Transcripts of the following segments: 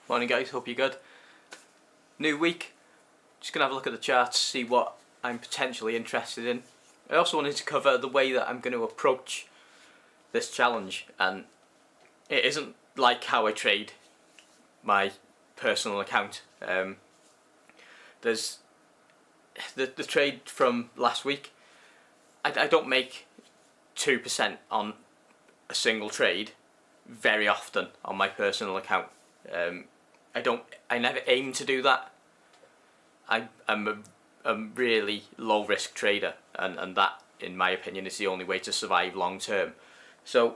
Morning guys, hope you're good. New week, just going to have a look at the charts, see what I'm potentially interested in. I also wanted to cover the way that I'm going to approach this challenge, and it isn't like how I trade my personal account. There's the trade from last week. I don't make 2% on a single trade very often on my personal account. I never aim to do that. I'm a really low risk trader, and that, in my opinion, is the only way to survive long term. So,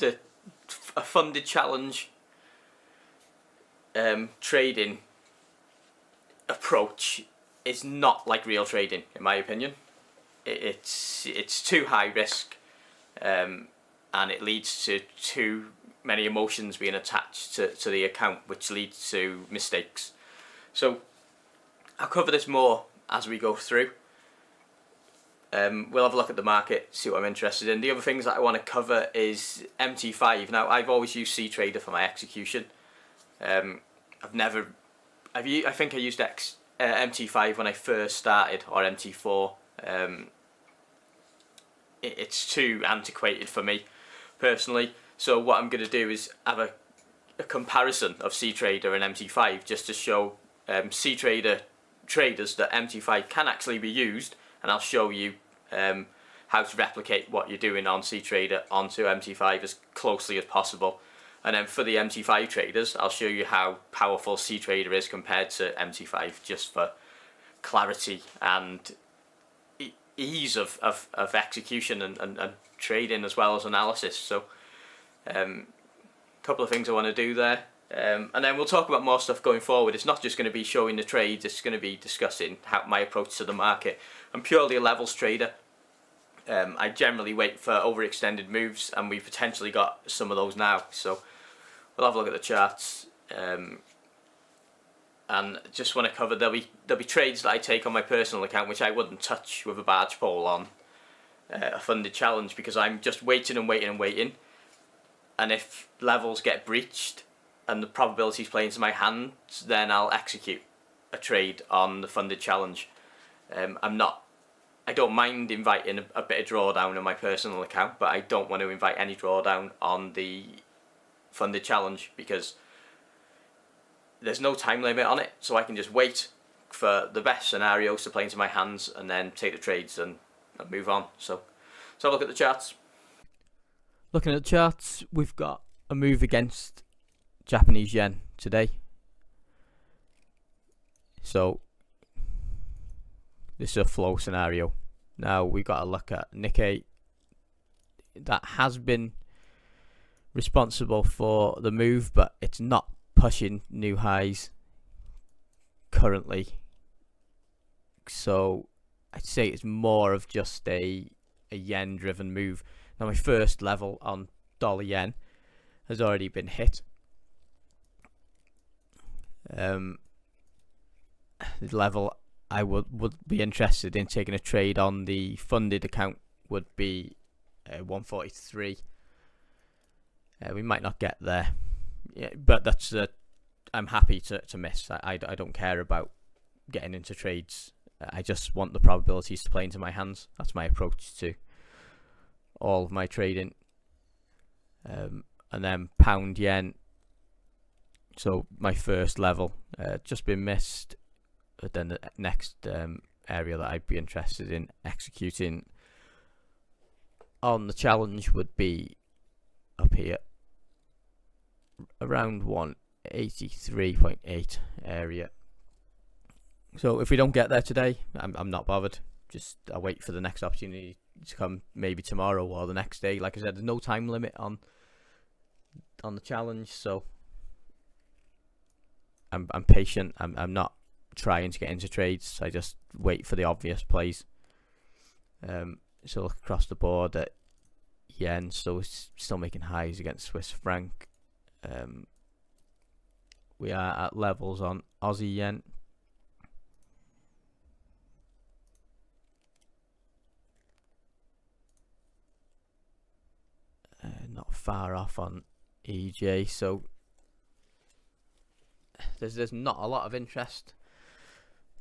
a funded challenge trading approach is not like real trading, in my opinion. It's too high risk, and it leads to too many emotions being attached to the account, which leads to mistakes. So I'll cover this more as we go through. We'll have a look at the market, see what I'm interested in. The other things that I want to cover is MT5. Now, I've always used CTrader for my execution. I think I used MT5 when I first started, or MT4. It's too antiquated for me personally. So what I'm going to do is have a comparison of CTrader and MT5 just to show CTrader traders that MT5 can actually be used, and I'll show you how to replicate what you're doing on CTrader onto MT5 as closely as possible. And then for the MT5 traders, I'll show you how powerful CTrader is compared to MT5, just for clarity and ease of execution and trading as well as analysis. So a couple of things I want to do there, and then we'll talk about more stuff going forward. It's not just going to be showing the trades, it's going to be discussing my approach to the market. I'm purely a levels trader. I generally wait for overextended moves, and we've potentially got some of those now. So we'll have a look at the charts, and just want to cover there'll be trades that I take on my personal account which I wouldn't touch with a barge pole on a funded challenge, because I'm just waiting and waiting and waiting. And if levels get breached and the probabilities play into my hands, then I'll execute a trade on the funded challenge. I don't mind inviting a bit of drawdown on my personal account, but I don't want to invite any drawdown on the funded challenge, because there's no time limit on it, so I can just wait for the best scenarios to play into my hands and then take the trades and move on. So have a look at the charts. Looking at the charts, we've got a move against Japanese yen today. So this is a flow scenario. Now we've got to look at Nikkei. That has been responsible for the move, but it's not pushing new highs currently. So I'd say it's more of just a yen driven move. Now my first level on dollar yen has already been hit. The level I would be interested in taking a trade on the funded account would be 143. We might not get there, but that's I'm happy to miss. I don't care about getting into trades. I just want the probabilities to play into my hands. That's my approach to all of my trading. And then pound yen. So my first level just been missed. But then the next area that I'd be interested in executing on the challenge would be up here, around 183.8 area. So if we don't get there today, I'm not bothered. Just I'll wait for the next opportunity to come, maybe tomorrow or the next day. Like I said, there's no time limit on the challenge, so I'm patient. I'm not trying to get into trades. I just wait for the obvious plays. So look across the board at yen, so it's still making highs against Swiss franc. We are at levels on Aussie yen. Not far off on EJ, so there's not a lot of interest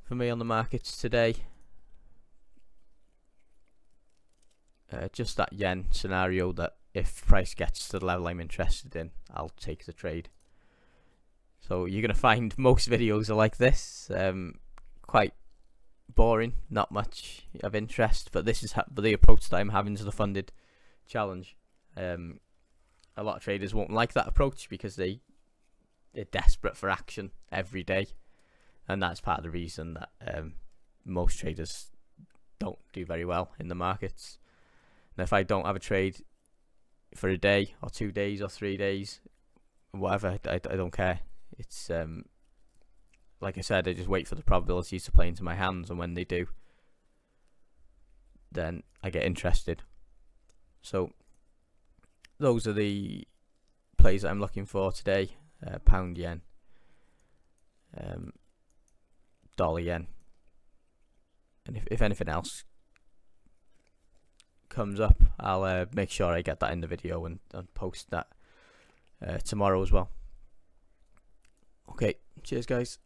for me on the markets today. Just that yen scenario, that if price gets to the level I'm interested in, I'll take the trade. So you're going to find most videos are like this, quite boring, not much of interest, but this is the approach that I'm having to the funded challenge. A lot of traders won't like that approach because they're desperate for action every day, and that's part of the reason that most traders don't do very well in the markets. And if I don't have a trade for a day or 2 days or 3 days, whatever, I don't care. It's like I said, I just wait for the probabilities to play into my hands, and when they do, then I get interested. So those are the plays that I'm looking for today: pound yen, dollar yen, and if anything else comes up, I'll make sure I get that in the video and post that tomorrow as well. Okay, cheers guys.